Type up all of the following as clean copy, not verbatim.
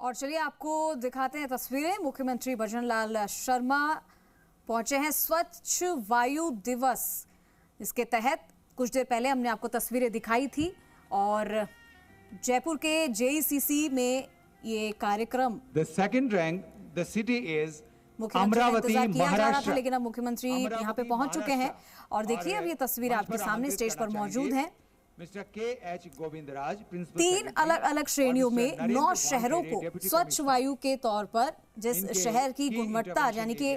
और चलिए आपको दिखाते हैं तस्वीरें। मुख्यमंत्री भजनलाल शर्मा पहुंचे हैं स्वच्छ वायु दिवस, इसके तहत कुछ देर पहले हमने आपको तस्वीरें दिखाई थी और जयपुर के जेईसीसी में ये कार्यक्रम The second rank, the city is Amravati Maharashtra. लेकिन अब मुख्यमंत्री यहाँ पे पहुंच चुके हैं और देखिए अब ये तस्वीर आपके सामने स्टेज पर मौजूद है। मिस्टर के.एच. गोविंदराज, तीन अलग अलग श्रेणियों में 9 शहरों को स्वच्छ वायु के तौर पर, जिस शहर की गुणवत्ता यानी कि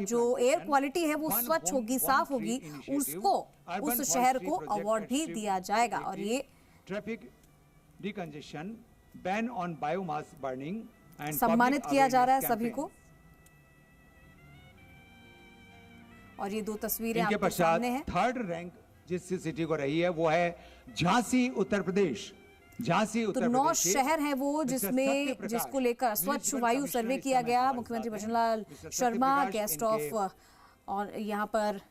जो एयर क्वालिटी है वो स्वच्छ होगी, साफ होगी, उसको उस शहर को अवार्ड भी दिया जाएगा। और ये traffic decongestion, ban on biomass burning and सम्मानित किया जा रहा है सभी को। और ये 2 तस्वीरें आपके सामने हैं। थर्ड रैंक जिस सिटी को रही है वो है झांसी उत्तर प्रदेश। झांसी उत्तर तो 9 प्रदेश शहर हैं वो जिसको लेकर स्वच्छ वायु सर्वे किया गया। मुख्यमंत्री भजनलाल शर्मा गेस्ट ऑफ और यहाँ पर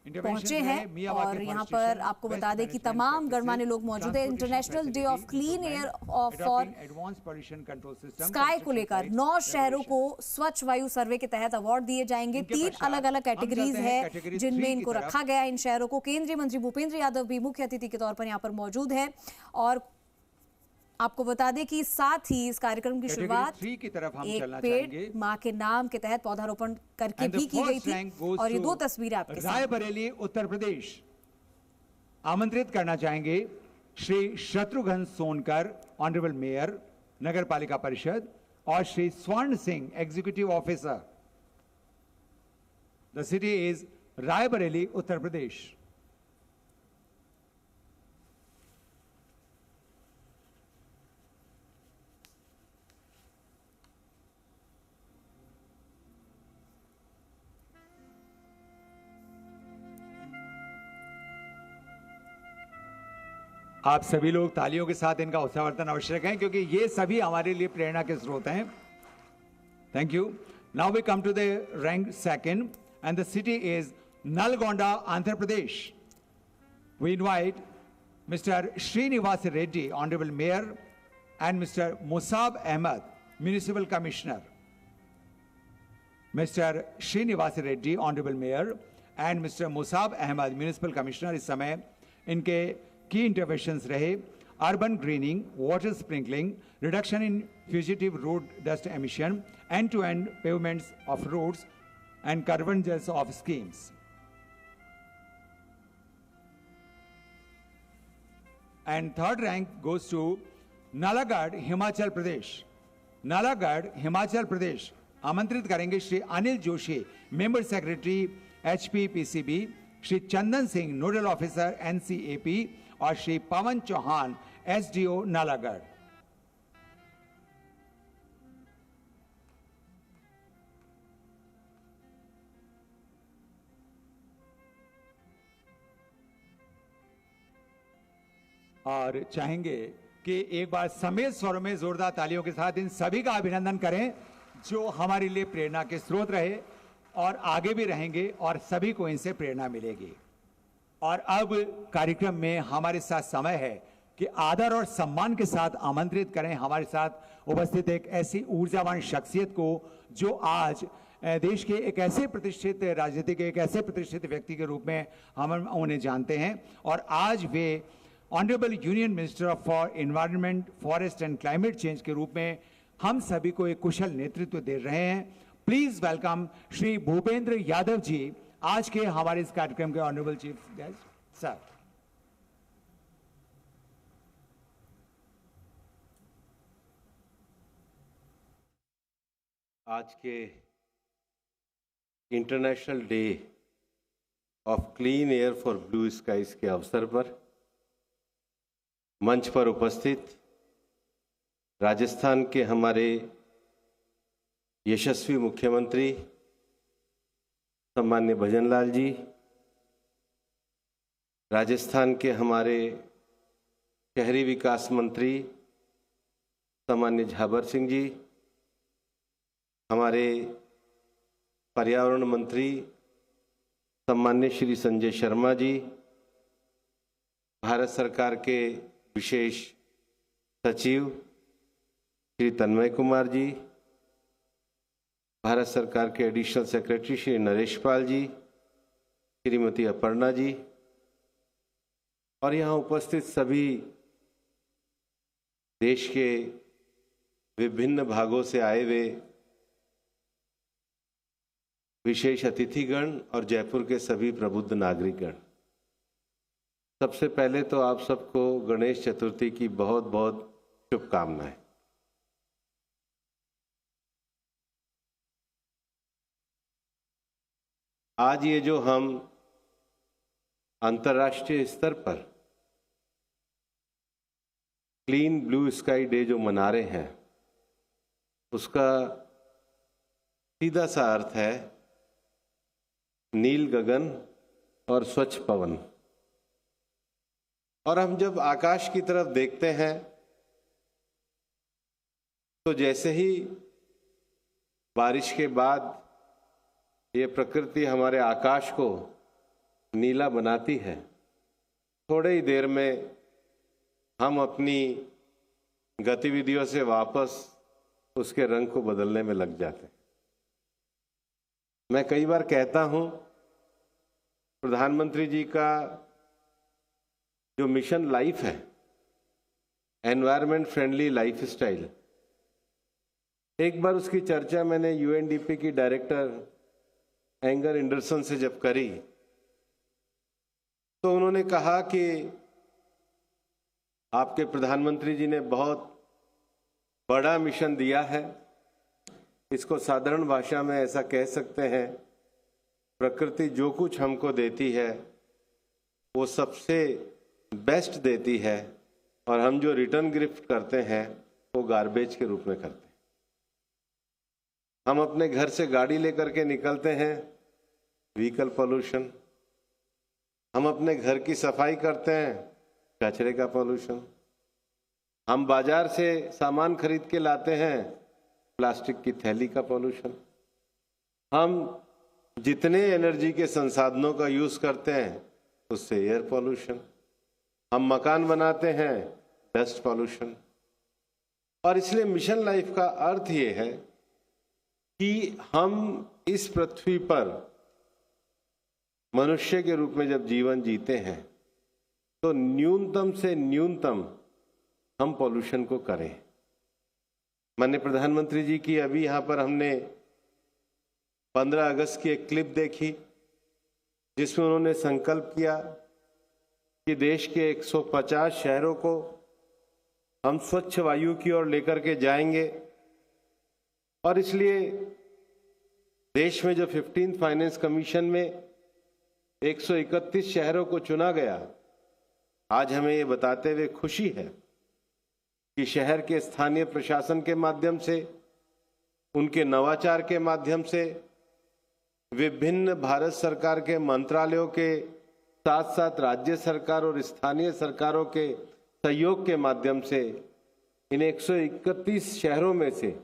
पहुंचे हैं और यहाँ पर आपको बता दें कि तमाम गणमान्य लोग मौजूद हैं। International day of clean air for sky को लेकर 9 शहरों को स्वच्छ वायु सर्वे के तहत अवार्ड दिए जाएंगे। 3 अलग अलग कैटेगरीज है जिनमें इनको रखा गया इन शहरों को। केंद्रीय मंत्री भूपेंद्र यादव भी मुख्य अतिथि के तौर पर यहाँ पर मौजूद है। और आपको बता दें कि साथ ही इस कार्यक्रम की शुरुआत एक पेड़ मां के नाम के तहत पौधारोपण करके भी की गई थी। और ये 2 तस्वीरें आपके सामने। रायबरेली उत्तर प्रदेश आमंत्रित करना चाहेंगे श्री शत्रुघ्न सोनकर, ऑनरेबल मेयर नगर पालिका परिषद, और Shri Swarn Singh, executive officer. The city is Raebareli Uttar Pradesh. आप सभी लोग तालियों के साथ इनका उत्साहवर्धन आवश्यक है क्योंकि ये सभी हमारे लिए प्रेरणा के स्रोत हैं। Thank you. Now we come to the rank second and the city is Nalgonda, Andhra Pradesh. We invite mister Srinivas Reddy, honourable mayor, and mister Musab Ahmad, municipal commissioner. Mister Srinivas Reddy, honourable mayor, and mister Musab Ahmad, municipal commissioner, इस समय इनके की इंटरवेंशंस रहे urban greening, water sprinkling, reduction in fugitive road dust emission, end to end pavements of roads and convergence of schemes. And third rank goes to Nalagarh, Himachal Pradesh. Nalagarh, Himachal Pradesh आमंत्रित करेंगे Shri Anil Joshi, member secretary HPPCB, Shri Chandan Singh, nodal officer NCAP, और Shri Pawan Chauhan, SDO Nalagarh. और चाहेंगे कि एक बार समेत स्वरों में जोरदार तालियों के साथ इन सभी का अभिनंदन करें जो हमारे लिए प्रेरणा के स्रोत रहे और आगे भी रहेंगे और सभी को इनसे प्रेरणा मिलेगी। और अब कार्यक्रम में हमारे साथ समय है कि आदर और सम्मान के साथ आमंत्रित करें हमारे साथ उपस्थित एक ऐसी ऊर्जावान शख्सियत को जो आज देश के एक ऐसे प्रतिष्ठित राजनीतिक, एक ऐसे प्रतिष्ठित व्यक्ति के रूप में हम उन्हें जानते हैं। और आज वे honourable union minister for environment, forest and climate change के रूप में हम सभी को एक कुशल नेतृत्व दे रहे हैं। प्लीज वेलकम श्री भूपेंद्र यादव जी, आज के हमारे इस कार्यक्रम के ऑनरेबल चीफ गेस्ट सर। आज के international day of clean air for blue skies के अवसर पर मंच पर उपस्थित राजस्थान के हमारे यशस्वी मुख्यमंत्री सम्मान्य भजनलाल जी, राजस्थान के हमारे शहरी विकास मंत्री सम्मान्य झाबर सिंह जी, हमारे पर्यावरण मंत्री सम्मान्य श्री संजय शर्मा जी, भारत सरकार के विशेष सचिव श्री तन्मय कुमार जी, भारत सरकार के एडिशनल सेक्रेटरी श्री नरेश पाल जी, श्रीमती अपर्णा जी और यहाँ उपस्थित सभी देश के विभिन्न भागों से आए हुए विशेष अतिथिगण और जयपुर के सभी प्रबुद्ध नागरिकगण, सबसे पहले तो आप सबको गणेश चतुर्थी की बहुत बहुत शुभकामनाएं। आज ये जो हम अंतर्राष्ट्रीय स्तर पर क्लीन ब्लू स्काई डे जो मना रहे हैं, उसका सीधा सा अर्थ है नील गगन और स्वच्छ पवन। और हम जब आकाश की तरफ देखते हैं तो जैसे ही बारिश के बाद ये प्रकृति हमारे आकाश को नीला बनाती है, थोड़े ही देर में हम अपनी गतिविधियों से वापस उसके रंग को बदलने में लग जाते हैं। मैं कई बार कहता हूं, प्रधानमंत्री जी का जो मिशन लाइफ है, एनवायरमेंट फ्रेंडली लाइफ स्टाइल, एक बार उसकी चर्चा मैंने यूएनडीपी की डायरेक्टर एंगर एंडरसन से जब करी तो उन्होंने कहा कि आपके प्रधानमंत्री जी ने बहुत बड़ा मिशन दिया है। इसको साधारण भाषा में ऐसा कह सकते हैं, प्रकृति जो कुछ हमको देती है वो सबसे बेस्ट देती है और हम जो रिटर्न गिफ्ट करते हैं वो गार्बेज के रूप में करते हैं। हम अपने घर से गाड़ी लेकर के निकलते हैं, व्हीकल पोल्यूशन। हम अपने घर की सफाई करते हैं, कचरे का पोल्यूशन। हम बाजार से सामान खरीद के लाते हैं, प्लास्टिक की थैली का पोल्यूशन। हम जितने एनर्जी के संसाधनों का यूज करते हैं उससे एयर पोल्यूशन। हम मकान बनाते हैं, डस्ट पोल्यूशन। और इसलिए मिशन लाइफ का अर्थ ये है कि हम इस पृथ्वी पर मनुष्य के रूप में जब जीवन जीते हैं तो न्यूनतम से न्यूनतम हम पोल्यूशन को करें। माननीय प्रधानमंत्री जी की अभी यहाँ पर हमने 15 अगस्त की एक क्लिप देखी जिसमें उन्होंने संकल्प किया कि देश के 150 शहरों को हम स्वच्छ वायु की ओर लेकर के जाएंगे। और इसलिए देश में जो 15th फाइनेंस कमीशन में 131 शहरों को चुना गया, आज हमें ये बताते हुए खुशी है कि शहर के स्थानीय प्रशासन के माध्यम से, उनके नवाचार के माध्यम से, विभिन्न भारत सरकार के मंत्रालयों के साथ साथ राज्य सरकार और स्थानीय सरकारों के सहयोग के माध्यम से इन 131 शहरों में से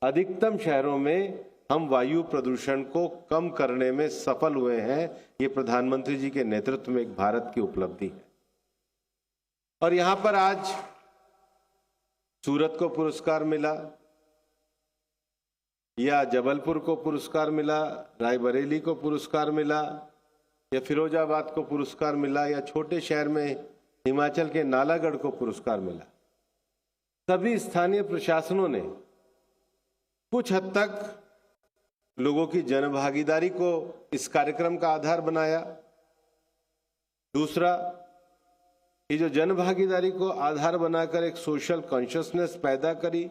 अधिकतम शहरों में हम वायु प्रदूषण को कम करने में सफल हुए हैं। ये प्रधानमंत्री जी के नेतृत्व में एक भारत की उपलब्धि है। और यहां पर आज सूरत को पुरस्कार मिला, या जबलपुर को पुरस्कार मिला, रायबरेली को पुरस्कार मिला, या फिरोजाबाद को पुरस्कार मिला, या छोटे शहर में हिमाचल के नालागढ़ को पुरस्कार मिला। सभी स्थानीय प्रशासनों ने कुछ हद तक लोगों की जनभागीदारी को इस कार्यक्रम का आधार बनाया। दूसरा, ये जो जनभागीदारी को आधार बनाकर एक सोशल कॉन्शियसनेस पैदा करी,